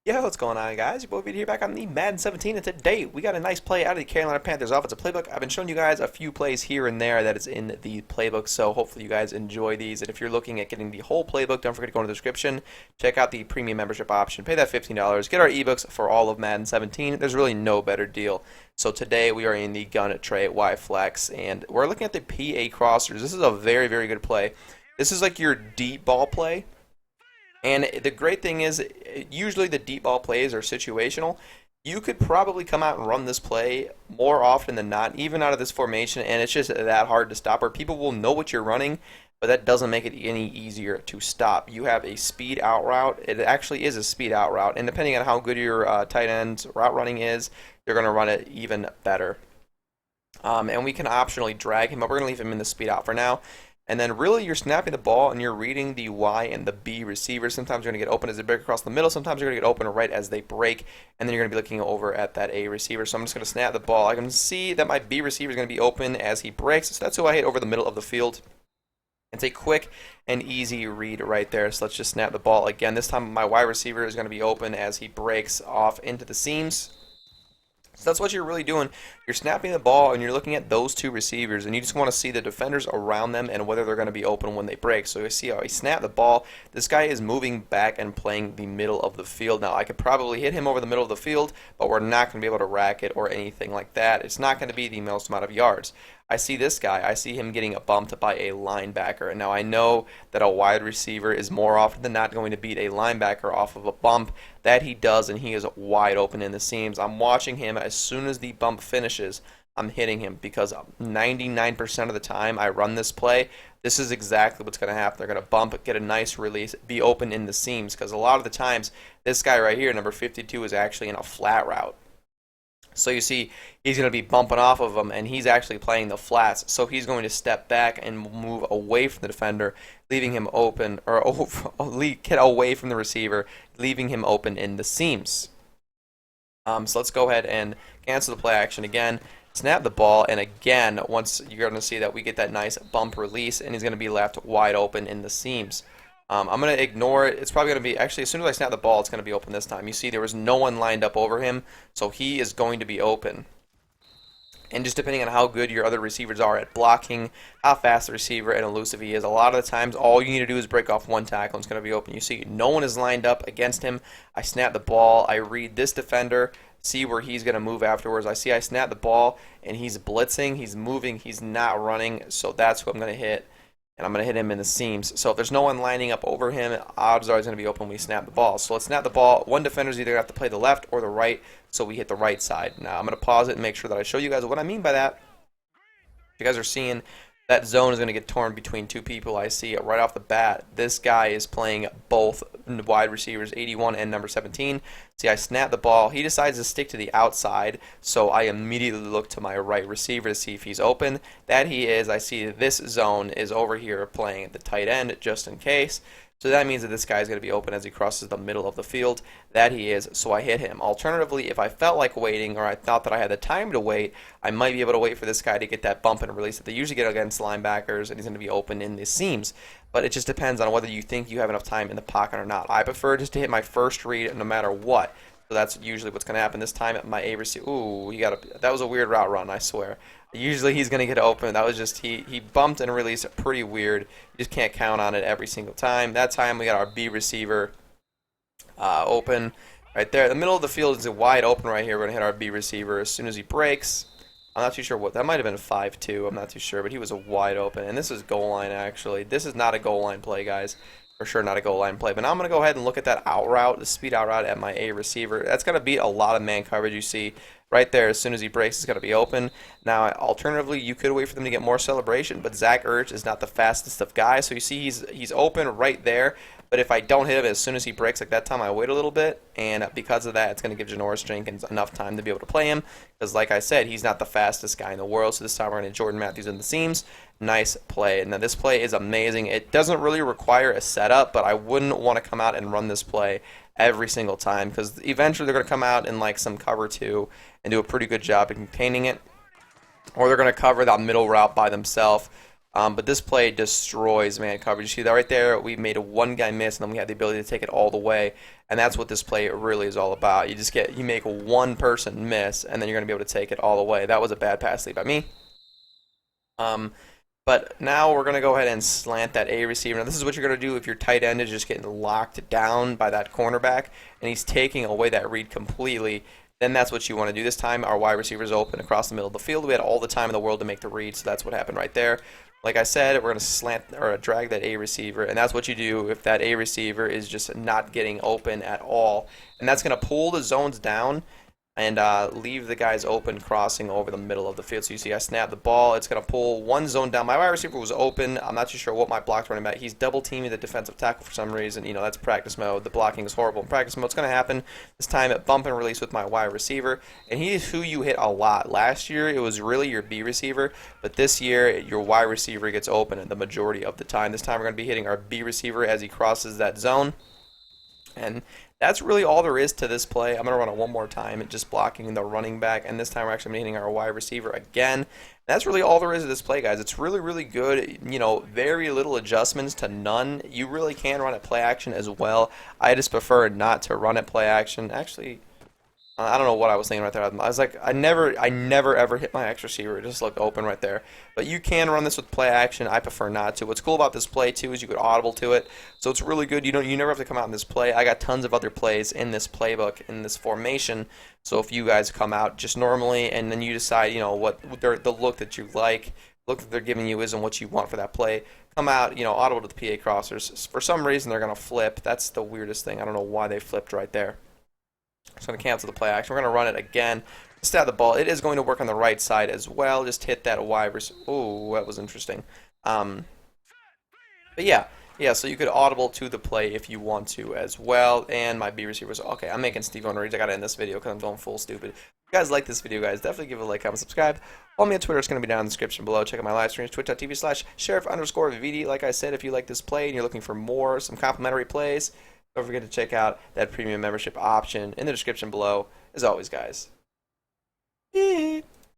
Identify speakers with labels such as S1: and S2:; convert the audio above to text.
S1: Yo, what's going on, guys? Your boy Vito here back on the Madden 17, and today we got a nice play out of the Carolina Panthers offensive playbook. I've been showing you guys a few plays here and there that is in the playbook, so hopefully you guys enjoy these. And if you're looking at getting the whole playbook, don't forget to go in the description, check out the premium membership option, pay that $15, get our ebooks for all of Madden 17. There's really no better deal. So today we are in the gun Trey Y flex, and we're looking at the PA crossers. This is a very, very good play. This is like your deep ball play. And the great thing is, usually the deep ball plays are situational. You could probably come out and run this play more often than not, even out of this formation, and it's just that hard to stop, or people will know what you're running, but that doesn't make it any easier to stop. You have a speed out route. It actually is a speed out route, and depending on how good your tight end route running is, you're going to run it even better. And we can optionally drag him, but we're going to leave him in the speed out for now. And then really you're snapping the ball and you're reading the Y and the B receivers. Sometimes you're going to get open as they break across the middle. Sometimes you're going to get open right as they break. And then you're going to be looking over at that A receiver. So I'm just going to snap the ball. I can see that my B receiver is going to be open as he breaks. So that's who I hit over the middle of the field. It's a quick and easy read right there. So let's just snap the ball again. This time my Y receiver is going to be open as he breaks off into the seams. So that's what you're really doing. You're snapping the ball and you're looking at those two receivers, and you just want to see the defenders around them and whether they're going to be open when they break. So you see how he snapped the ball. This guy is moving back and playing the middle of the field. Now I could probably hit him over the middle of the field, but we're not going to be able to rack it or anything like that. It's not going to be the most amount of yards. I see this guy. I see him getting bumped by a linebacker. And now I know that a wide receiver is more often than not going to beat a linebacker off of a bump. That he does, and he is wide open in the seams. I'm watching him. As soon as the bump finishes, I'm hitting him, because 99% of the time I run this play, this is exactly what's going to happen. They're going to bump, get a nice release, be open in the seams, because a lot of the times this guy right here, number 52, is actually in a flat route. So you see, he's going to be bumping off of him, and he's actually playing the flats. So he's going to step back and move away from the defender, leaving him open, or get away from the receiver, leaving him open in the seams. So let's go ahead and cancel the play action again, snap the ball, and again, once you're going to see that we get that nice bump release, and he's going to be left wide open in the seams. I'm going to ignore it. It's probably going to be, actually, as soon as I snap the ball, it's going to be open this time. You see, there was no one lined up over him, so he is going to be open. And just depending on how good your other receivers are at blocking, how fast the receiver and elusive he is, a lot of the times, all you need to do is break off one tackle, and it's going to be open. You see, no one is lined up against him. I snap the ball. I read this defender, see where he's going to move afterwards. I snap the ball, and he's blitzing. He's moving. He's not running, so that's who I'm going to hit. And I'm going to hit him in the seams. So if there's no one lining up over him, odds are he's going to be open when we snap the ball. So let's snap the ball. One defender's either going to have to play the left or the right, so we hit the right side. Now I'm going to pause it and make sure that I show you guys what I mean by that. You guys are seeing that zone is going to get torn between two people. I see it right off the bat. This guy is playing both wide receivers, 81 and number 17. See, I snap the ball. He decides to stick to the outside, so I immediately look to my right receiver to see if he's open. That he is. I see this zone is over here playing at the tight end just in case. So that means that this guy is going to be open as he crosses the middle of the field. That he is, so I hit him. Alternatively, if I felt like waiting, or I thought that I had the time to wait, I might be able to wait for this guy to get that bump and release that they usually get against linebackers, and he's going to be open in the seams. But it just depends on whether you think you have enough time in the pocket or not. I prefer just to hit my first read no matter what. So that's usually what's going to happen. This time at my A receiver, ooh, that was a weird route run, I swear. Usually he's going to get open. That was just, he bumped and released it pretty weird. You just can't count on it every single time. That time we got our B receiver open right there. The middle of the field is wide open right here. We're going to hit our B receiver as soon as he breaks. I'm not too sure what, that might have been a 5-2. I'm not too sure, but he was a wide open. And this is goal line, actually. This is not a goal line play, guys. For sure not a goal line play. But now I'm going to go ahead and look at that out route, the speed out route at my A receiver. That's going to beat a lot of man coverage. You see right there, as soon as he breaks, it's going to be open. Now, alternatively, you could wait for them to get more celebration, but Zach Ertz is not the fastest of guys. So you see he's open right there. But if I don't hit him as soon as he breaks, like that time, I wait a little bit. And because of that, it's going to give Janoris Jenkins enough time to be able to play him. Because like I said, he's not the fastest guy in the world. So this time we're going to Jordan Matthews in the seams. Nice play. Now this play is amazing. It doesn't really require a setup, but I wouldn't want to come out and run this play every single time, because eventually they're going to come out in like some cover 2 and do a pretty good job of containing it. Or they're going to cover that middle route by themselves. But this play destroys man coverage. You see that right there? We made a one guy miss, and then we had the ability to take it all the way. And that's what this play really is all about. You make one person miss, and then you're going to be able to take it all the way. That was a bad pass lead by me. But now we're going to go ahead and slant that A receiver. Now this is what you're going to do if your tight end is just getting locked down by that cornerback, and he's taking away that read completely. Then that's what you want to do. This time our wide receiver is open across the middle of the field. We had all the time in the world to make the read, so that's what happened right there. Like I said, we're going to slant or drag that A receiver, and that's what you do if that A receiver is just not getting open at all. And that's going to pull the zones down and leave the guys open crossing over the middle of the field. So you see I snap the ball. It's going to pull one zone down. My wide receiver was open. I'm not too sure what my block's running back. He's double teaming the defensive tackle for some reason. You know, that's practice mode. The blocking is horrible in practice mode. It's going to happen this time at bump and release with my wide receiver. And he is who you hit a lot. Last year, it was really your B receiver. But this year, your wide receiver gets open the majority of the time. This time, we're going to be hitting our B receiver as he crosses that zone. And that's really all there is to this play. I'm going to run it one more time, just blocking the running back, and this time we're actually hitting our wide receiver again. That's really all there is to this play, guys. It's really, really good. You know, very little adjustments to none. You really can run it play action as well. I just prefer not to run it play action. Actually, I don't know what I was thinking right there. I was like, I never ever hit my X receiver. It just looked open right there. But you can run this with play action. I prefer not to. What's cool about this play too is you could audible to it, so it's really good. You never have to come out in this play. I got tons of other plays in this playbook in this formation. So if you guys come out just normally and then you decide, you know, what the look that you like, look that they're giving you isn't what you want for that play. Come out, you know, audible to the PA crossers. For some reason they're gonna flip. That's the weirdest thing. I don't know why they flipped right there. So I'm going to cancel the play action. We're going to run it again. Stab the ball. It is going to work on the right side as well. Just hit that wide receiver. Oh, that was interesting. But yeah, so you could audible to the play if you want to as well. And my B receiver was okay. I'm making Steve on reads. I got to end this video because I'm going full stupid. If you guys like this video, guys, definitely give it a like, comment, subscribe. Follow me on Twitter. It's going to be down in the description below. Check out my live streams, twitch.tv/sheriff_VD. Like I said, if you like this play and you're looking for more, some complimentary plays, don't forget to check out that premium membership option in the description below. As always, guys.